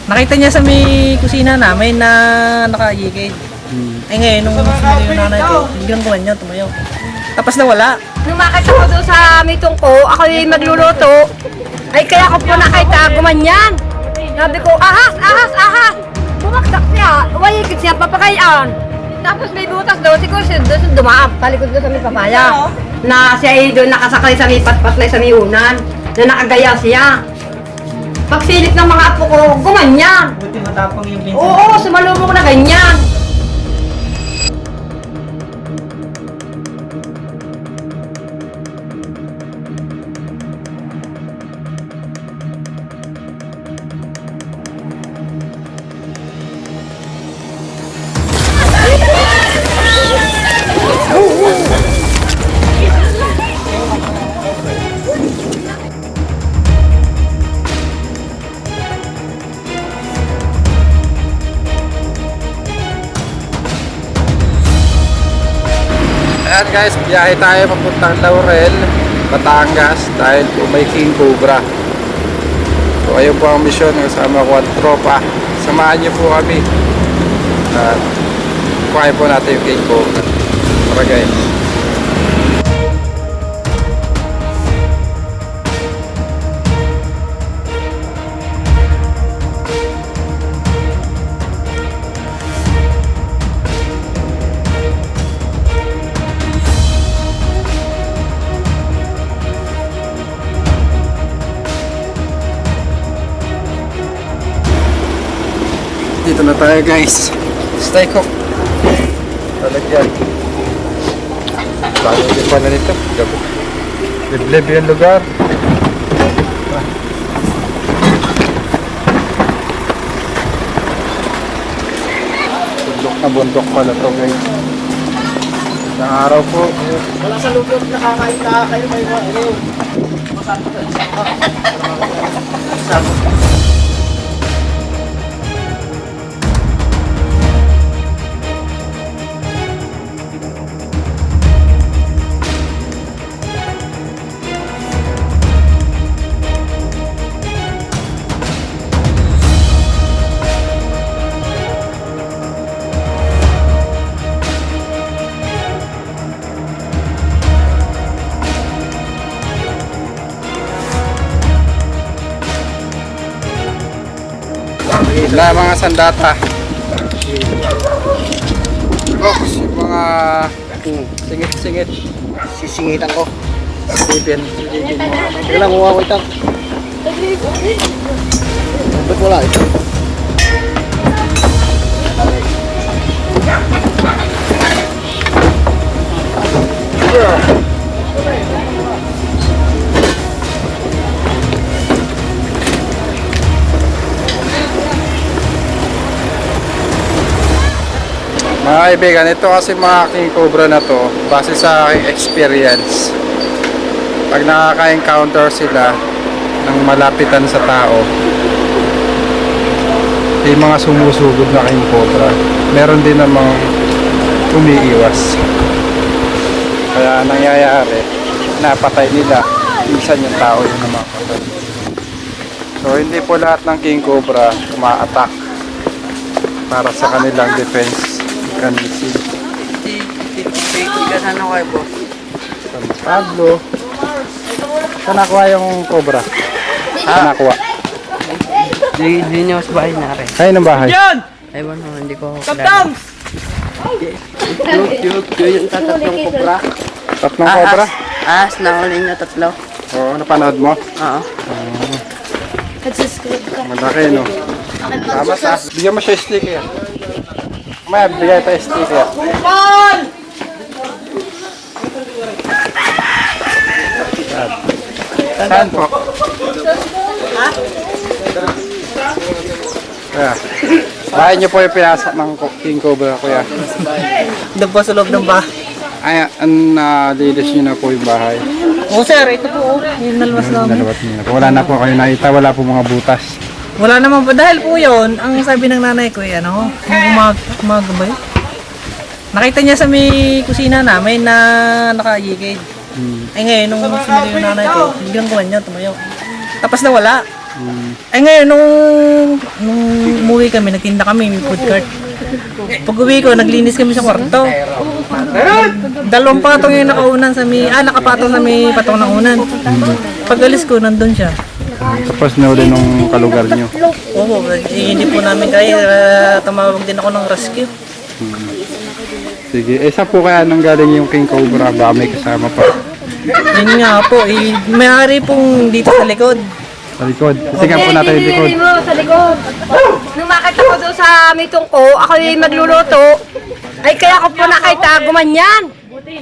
Nakita niya sa may kusina namin na nakayikid. Eh ngayon, nung sumunod yung nanay ko, biglang gumanyan, tumayo. Tapos nawala. Nung makita ko doon sa mitong ko, ako yung magluluto, ay kaya ko po nakita gumanyan. Sabi ko, ahas, ahas, ahas. Bumaksak siya, wayikid siya, papakayan. Tapos may butas doon, siguro siya doon dumaap, talikod doon sa may papaya. Na siya ay doon nakasakay sa may patpatlay sa may unan, na nakagaya siya. Pagsilip ng mga apo ko, gumanyan. Buti matapang yung pinsan. Oo, sumalubong na ganyan. Ayan guys, biyahe tayo papuntang Laurel, Batangas dahil po may King Cobra. So ayun po ang misyon, kasama ko ang tropa. Samahan niyo po kami at kuhain po natin yung King Cobra. Tara guys. Dito na tayo guys. Stay cook. Talagyan. Bago din pala nito. Liblib yung lugar. Bundok pala to guys. Isang araw po. Wala sa lubot, nakakain na kayo may ano. Na mga sandata. Box, yung mga singit-singit. Sisingitan ko. Sipin. Sige lang, kuha ko ito. Ba't wala ito? Mga kaibigan, ito kasi mga King Cobra na to, base sa aking experience. Pag nakaka-encounter sila ng malapitan sa tao, may mga sumusugod na King Cobra. Meron din namang umiiwas. Kaya nangyayari, napatay nila. Minsan yung tao yung namapatay. So hindi po lahat ng King Cobra uma-attack para sa kanilang defense mechanism. Tigasan ako kayo, boss. San Pablo. Saan nakuha yung cobra? Saan nakuha? Hindi niya mas bahay na rin. Kayo ng bahay? Yan! Ewan mo, hindi ko kilala. Yung tatlong kubra. Tatlong cobra? Ahas na uli niya tatlo. Oo, napanood mo? Oo. Malaki, no? Tama sa. Bigyan mo siya sticker. May bigay tayo sticker. Saan po? Yeah. Bahay niyo po yung pinasa ng King Cobra, kuya. Doon po sa loob ng bahay. Ay, lilis niyo na po yung bahay. Oo sir, ito po. Yung nalwas namin. Dalawat niyo na po. Wala na po kayo nakita, wala po mga butas. Wala naman po. Dahil po yun, ang sabi ng nanay ko, ano, umaga ba yun? Nakita niya sa may kusina namin na nakayikid. Eh ngayon, nung sumunod yung nanay ko, biglang gumanyan, tumayo. Tapos nawala. Eh ngayon, nung umuwi kami, nagtinda kami, may food cart. Pag uwi ko, naglinis kami sa kwarto. Dalawang patong yung nakaunan sa may, nakapatong sa may patong ng unan. Pag alis ko, nandun siya. Tapos nahuli nung kalugar nyo. Oo, hindi po namin kaya, tumawag din ako ng rescue. Sige, saan po kaya nang galing yung King Cobra? Baka may kasama pa. Yun nga po, may-ari pong dito sa likod. Sa likod. Tingnan po natin yung likod. Hindi mo sa likod. Nung makita ko doon sa mitong ko, ako yung magluluto, ay kaya ko po nakita gumanyan.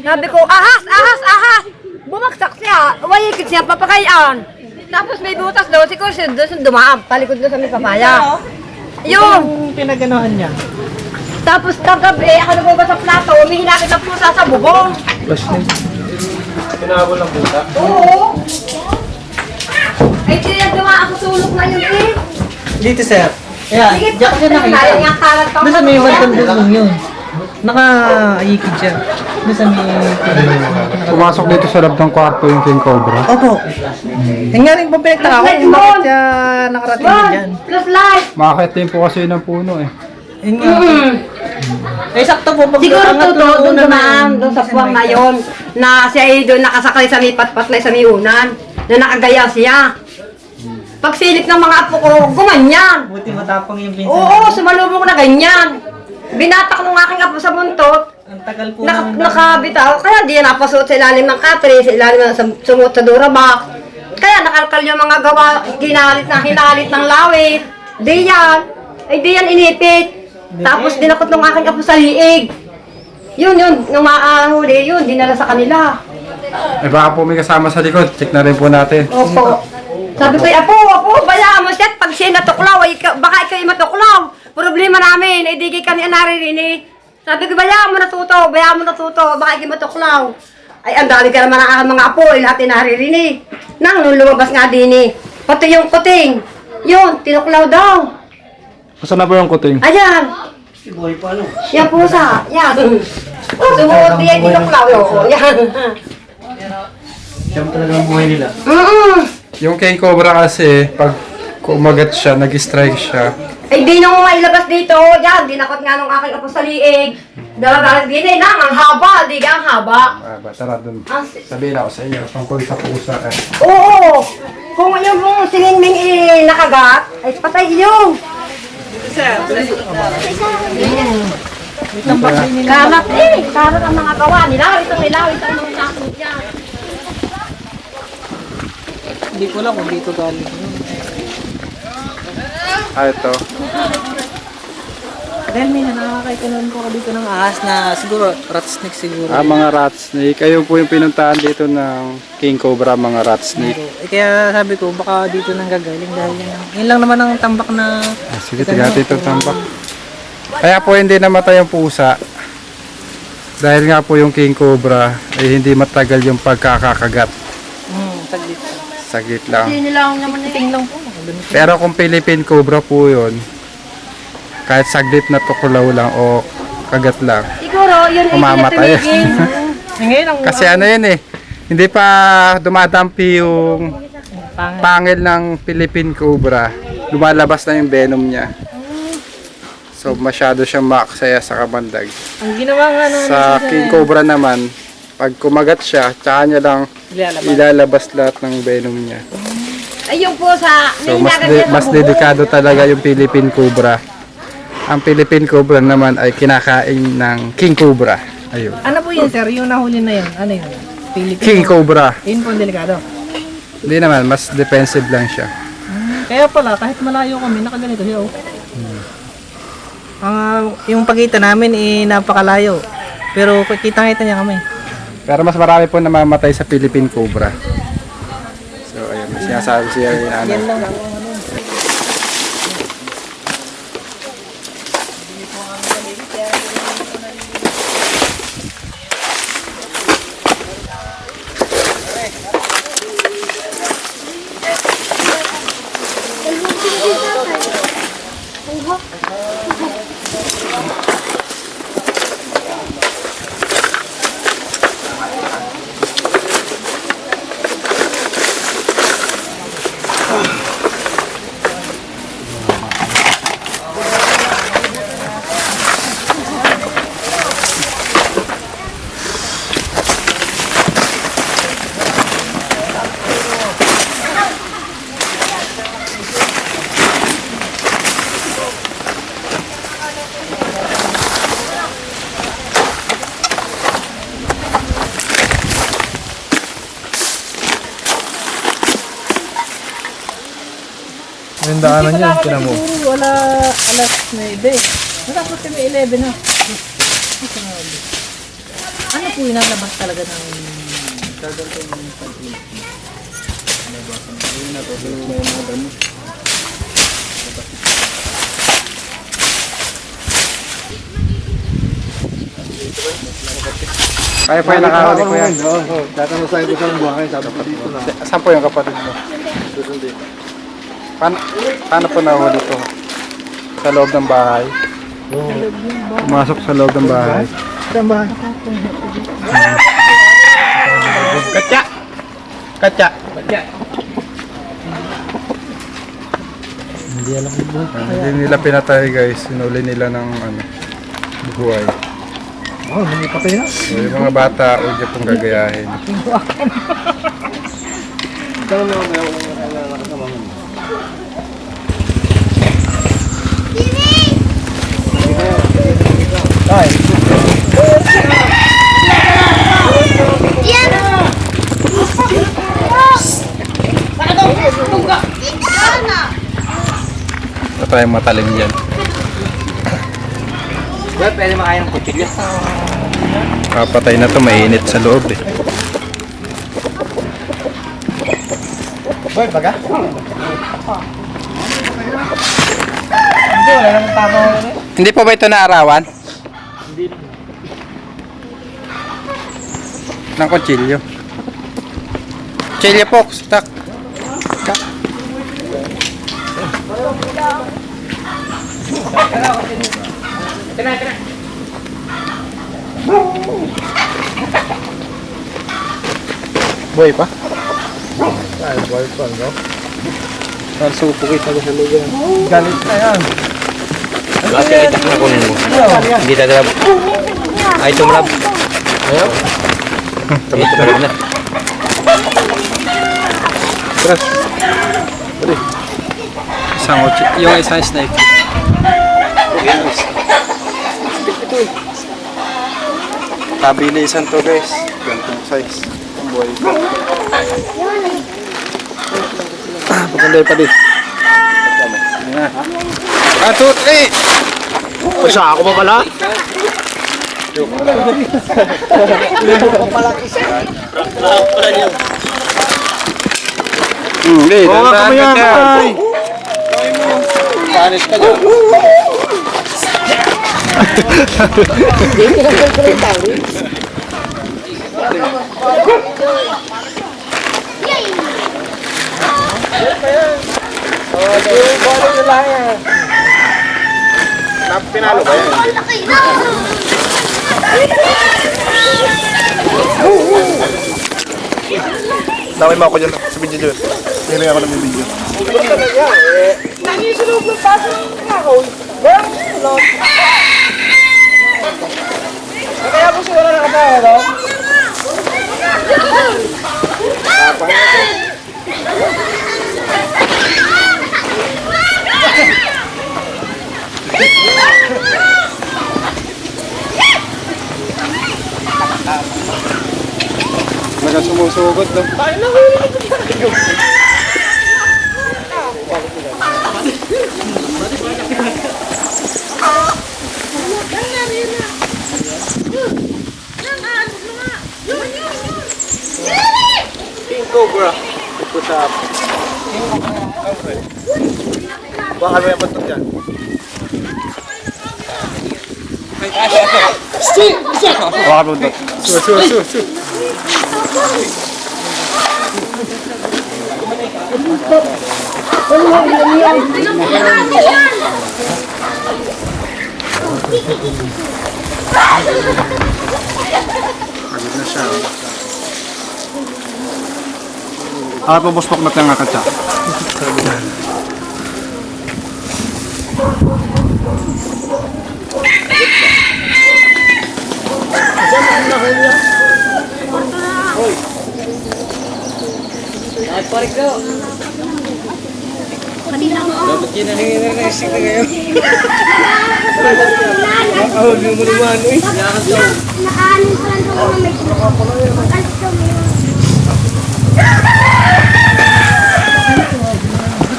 Sabi ko, ahas, ahas, ahas. Bumagsak siya, wayikit siya papakayan. Tapos may butas daw, siguro siya doon dumaan, palikod doon sa may papaya. Yun. Yung pinaganohan niya. Tapos kagabi, ako nagbuba sa plato, umihinakit ang pusa sa bubong. Pinabol ng puta? Oo. Ay, siya dumaan sa sulok na yun eh. Dito sir. Ayan, Sige, diyan ko siya nakita. yung kalat pa. Doon sa may welcome bulong yun. Naka-ayikid siya. Doon sa may... Pumasok dito sa loob ng kwarto yung King Cobra. Opo. Yung nga rin po pinagtaka ko kung bakit siya nakarating din dyan. Plus life. Makakit din po kasi yun ng puno eh. Yun nga. Eh, sakto po. Pag Siguro angat to, ng doon una dumaan, na- doon sa puwang na yun, na siya ay doon nakasakay sa may patpat na sa may unan, na nakagaya siya. Pagsilip ng mga apo ko, gumanyan. Buti matapang yung pinsan. Oo, sumalubong na ganyan. Binatak ng aking apo sa buntot, Ang tagal po nakabitaw, kaya di yan napasuot sa ilalim ng katre, sa ilalim ng sumot sa durabak. Kaya nakalkal yung mga gawa, hinalit ng lawit. Di yan, ay di yan inipit. Tapos dinakot ng aking apo sa liig. Yun, nung maahuli, yun, dinala sa kanila. Eh baka po may kasama sa likod. Check na rin po natin. Opo. Sabi ko, apo, bayaan mo siya. Pag siya natuklaw, baka ikaw matuklaw. Problema namin, ay di kami naririnig. Sabi ko, bayaan mo natuto, baka ikaw matuklaw. Ay, ang dami ka naman ang mga apo, lahat ay naririnig. Nung lumabas nga din eh. Pati yung kuting, yun, tinuklaw daw. Saan na po yung kuting? Ayan. Yan pusa, yan. Sumuot diyan, tinuklaw yun. Yan. Yan talaga ang buhay nila. Yung King Cobra kasi, pag kumagat siya, nag-strike siya. Ay, di nung mailabas dito, yan, dinakot nga nung aking apo sa liig. Dalagalit din eh, ang haba, di ka ang haba. Tara dun. Ah, Sabihin ako sa inyo, tungkol sa pusa eh. Oo, kung yung siningning nakagat, ay patay yun. Karat ang mga gawa nila, ito ang mga sakot yan. Hindi ko lang kung dito galing. Ito. Dahil may nakakaitanong po ako dito ng ahas na siguro rat snake siguro. Mga rat snake. Kayo po yung pinuntahan dito ng King Cobra, mga rat snake. Kaya sabi ko baka dito nang gagaling dahil yun lang naman ang tambak na... Sige, tigati ito tambak. Kaya po hindi namatay yung pusa. Dahil nga po yung King Cobra ay hindi matagal yung pagkakakagat. Saglit. Saglit lang. Sinilang naman Ting lang po. Pero kung Philippine Cobra po yun, kahit saglit na tuklaw lang o kagat lang, siguro, yun ay Umamatay. pinatumigin. Ngayon ang kasi ano yun eh, hindi pa dumadampi yung pangil ng Philippine Cobra, lumalabas na yung venom niya. So masyado siyang maaksaya sa kabandag. ang ginawa nga naman Sa King Cobra naman, pag kumagat siya, tsaka niya lang ilalabas lahat ng venom niya. Ayun po sa... So mas dedikado talaga yung Philippine Cobra. Ang Philippine Cobra naman ay kinakain ng King Cobra. Ayun. Ano po yun sir? Yung nahuli na yun. Ano yun? Philippine. King Cobra. Yun po ang delikado. Hindi naman, mas defensive lang siya. Kaya pala, kahit malayo kami, nakaganito siya. Yung pagitan namin napakalayo. Pero kita-kita niya kami. Pero mas marami po namamatay sa Philippine Cobra. So ayun, sinasabi siya yung ano. Yan lang ako. daanan yun, Hindi kina mo. siguro wala alas 9. Matapos kami 11 na. Ano po yung nalabas talaga ng Kaya po yung nakahuli ko yan. Tatanasahin ko sa buhay, sabi ko dito na. Saan po yung kapatid mo? Paano po nahuli to? Sa loob ng bahay? Pumasok sa loob ng bahay. Katya! Katya! Hindi nila pinatay guys. Sinuli nila ng buhay. Oh, may patay na. So, yung mga bata, huwag niyo pong gagayahin. Ito tayong matalim dyan. pwede makain ng kutilya. Kapatay na to, mainit sa loob eh. Boy, baga? Hindi, wala namang tama ko rin. Hindi pa ba ito naarawan? Ng kutsilyo. Kutsilyo po, stuck. Boy pa? Ay, boy pa, no? Supo kita ko sa lugar. Galit na yan. Bakit kita na kunin mo? Hindi tagalab. Ay, tumulab. Ayaw? Hindi tumulab na. Tras. Isang yung isang snake. Tabilisan to guys. Ganitong size. Ang buhay ko. Paganday pa din. Ayan na. 1, 2, 3! Sa ako pa pala? Hindi, Oo nga, dandahan kamaya, ka dyan. kamay! Panis ka dyan. Pinalo ba yan? Dawin mo ako dyan sa video dyan. Tingnan ako ng video. Kaya po siguro nakatawa, no? Talaga sumusugod no? King Cobra. Put up. Baka may batok dyan. Baka may batok. Su. Pagod na siya. Ako po bospok na tanga ka siya. Dapat yun ang nangyayari na ngayon. Nakaanin pa lang daw ng may alis daw may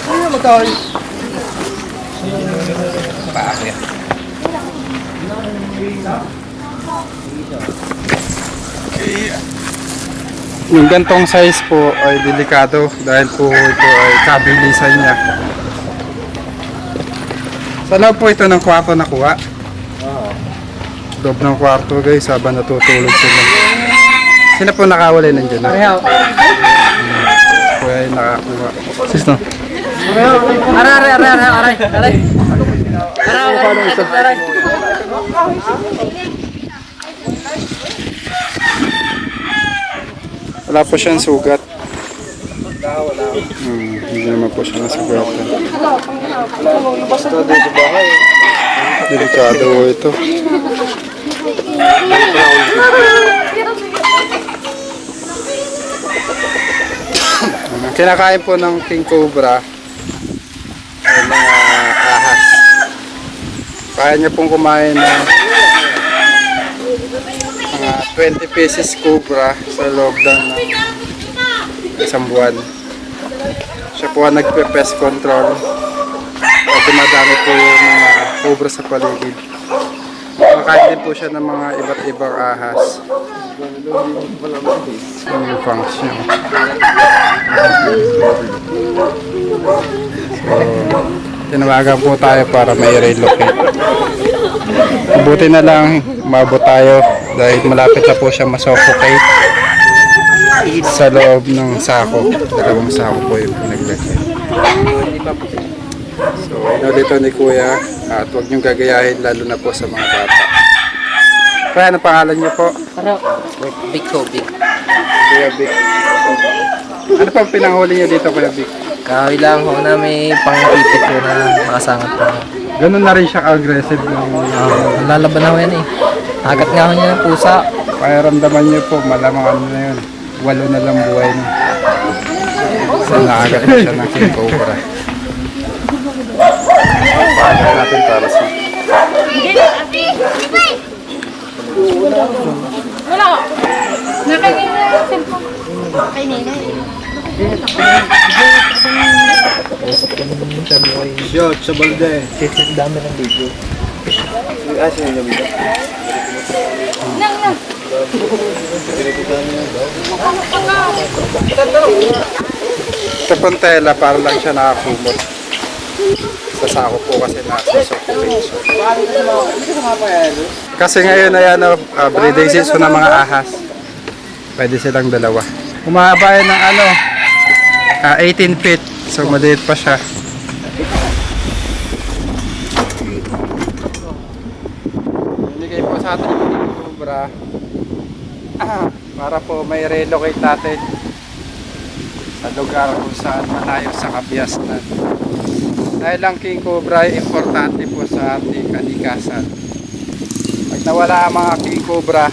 Ano magkawin? Paako yan. Yung gantong size po ay delikado dahil po ito ay kabilisan niya. Sa loob po ito ng kwarto nakuha. Loob ng kwarto guys habang natutulog sila. Sino po nakawali nandiyan na? Kuya ay nakakuha. Sisto. Aray. Wala po siyang sugat. Hindi naman po siya nasugatan. Delikado po ito. Kinakain po ng king cobra ay mga ahas. Kaya niya pong kumain ng mga 20 pieces cobra sa loob ng isang buwan. Siya po ang nagpe-pest control at dumadami po yung mga cobra sa paligid. Makain din po siya ng mga iba't ibang ahas. Yung function. So, tinawagan po tayo para may relocate. Buti na lang umabot tayo dahil malapit na po siya masuffocate sa loob ng sako. Dalawang sako po yung pinaglagay. So, inulito ni Kuya at huwag niyong gagayahin lalo na po sa mga bata. Kaya ano pangalan niyo po? Big ko, big. Kuya Vic. Ano pa pinanghuli niyo dito Kuya Vic? Kahoy lang ho na may pangpipit ko na makasangat po. Ganun na rin siya aggressive yung Lalaban na ho yan eh. Agat nga ho niya ng pusa. kaya ramdaman niyo po malamang ano na yun. 8 na lang buhay niya. So naagat na siya ng king cobra. Paagat natin para sa Wala. Nakainin na yung cellphone. Kainin na eh. shot sa balde. Dami ng video. Nang. Ito pong tela para lang siya nakakumot. Sa sako po kasi nasa suffocation. Kasi ngayon ay breeding season ng mga ahas. Pwede silang dalawa. Umahaba yan ng 18 feet. So maliit pa siya. Binigay po sa atin yung cobra. Para po may relocate natin sa lugar kung saan malayo sa kabiasnan. Dahil ang king cobra ay importante po sa ating kalikasan. Pag nawala ang mga king cobra,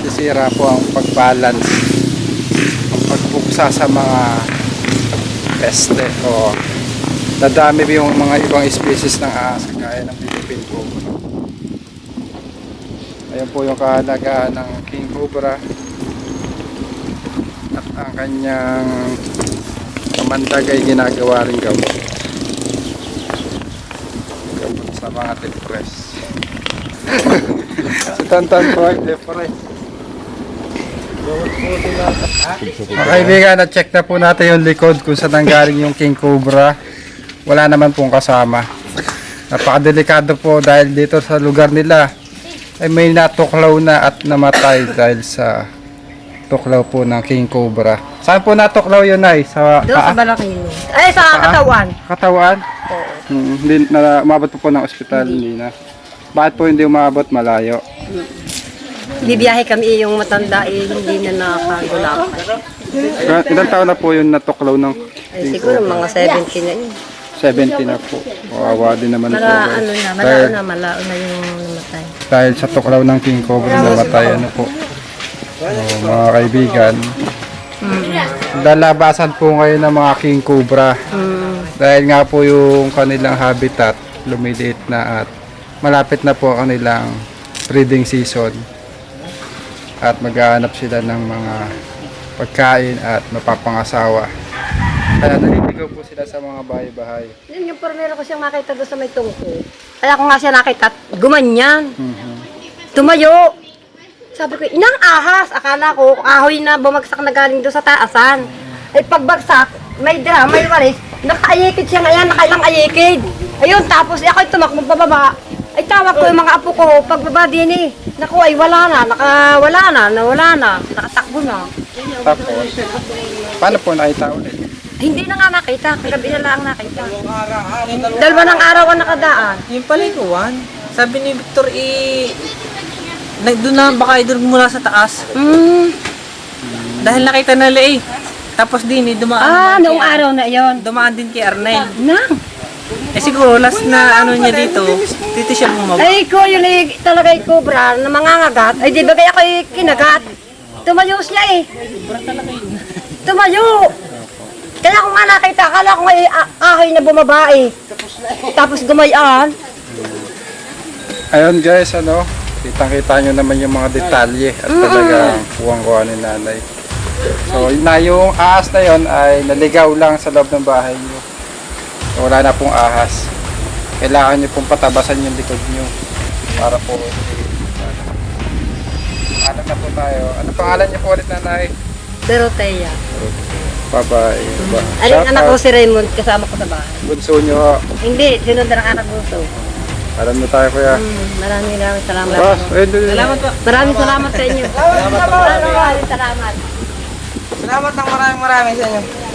sisira po ang pag-balance, ang pagbuksa sa mga peste o dadami yung mga ibang species ng ahas kagaya ng Philippine cobra. Ayan po yung kahalagaan ng king cobra at ang kanyang kamandag ay ginagawa rin gamot sa mga depress. Si Tantan po ay depress. Mga kaibigan, na-check na po natin yung likod kung saan nanggaling yung king cobra. Wala naman pong kasama. Napakadelikado po dahil dito sa lugar nila ay may natuklaw na at namatay dahil sa tuklaw po ng king cobra. Saan po natuklaw yun ay? Sa Doon sa paa? balakino. Ay, sa katawan. Katawan? Hindi na umabot po na ospital, hindi na. Bakit po hindi umabot malayo? Bibiyahe kami yung matanda hindi na nakagulap. Ilang taon na po yung natuklaw ng Ay, siguro mga 70 na yun. 70 na po. Kawawa din naman po. Malao na yung namatay. Dahil sa tuklaw ng king cobra namatay ano po. Mga kaibigan, lalabasan po ngayon ng mga king cobra. Dahil nga po yung kanilang habitat lumiliit na at malapit na po ang kanilang breeding season. At maghahanap sila ng mga pagkain at mapapangasawa. Kaya naliligaw po sila sa mga bahay-bahay. Yun yung pormero ko siyang makita doon sa may tungko. Kaya ko nga siya nakita, gumanyan. Tumayo. Sabi ko, inang ahas. Akala ko, ahoy na bumagsak na galing doon sa taasan. Ay pagbagsak, may drum, may walis. Nakaayikid siya ngayon, nakailang ayikid. Ayun, tapos ako'y tumakbong pababa. Ay tawag ko yung mga apo ko, pagbaba din eh. Naku, ay wala na, nawala na. Nakatakbo na. Tapos, paano po nakita ulit? Hindi na nga nakita, kagabi na lang nakita. Dalawa ng araw ang nakadaan. Yung paliguan, sabi ni Victor, doon na baka doon mula sa taas. Dahil nakita nila eh. Tapos din dumaan. Noong araw na yon. Dumaan din kay Arnel. Nang. Eh siguro, last na ano niya dito siya bumaba. Ay ko, yun ay talaga ay cobra na mangangagat. Ay di ba kaya kayo kinagat? Tumayo siya eh. Tumayo. Kaya kung nga nakita, akala ko ay ahoy na bumaba eh. Tapos gumayan. Ayun guys, kitang-kita nyo naman yung mga detalye at talagang kuwang-kuha ni nanay. So, yung ahas na yon ay naligaw lang sa loob ng bahay nyo. So, wala na pong ahas. Kailangan nyo pong patabasan yung likod nyo para po ano na po tayo. Ano pangalan niyo po ulit, nanay? Dorotea. Bye-bye. Ay, anak ko si Raymond, kasama ko sa bahay. Bunso nyo. Hindi, sinunod ang anak ko. Alam na tayo, kuya. Maraming salamat. Boss, Salamat po. Maraming salamat sa inyo. Maraming salamat. Salamat ng maraming sa inyo.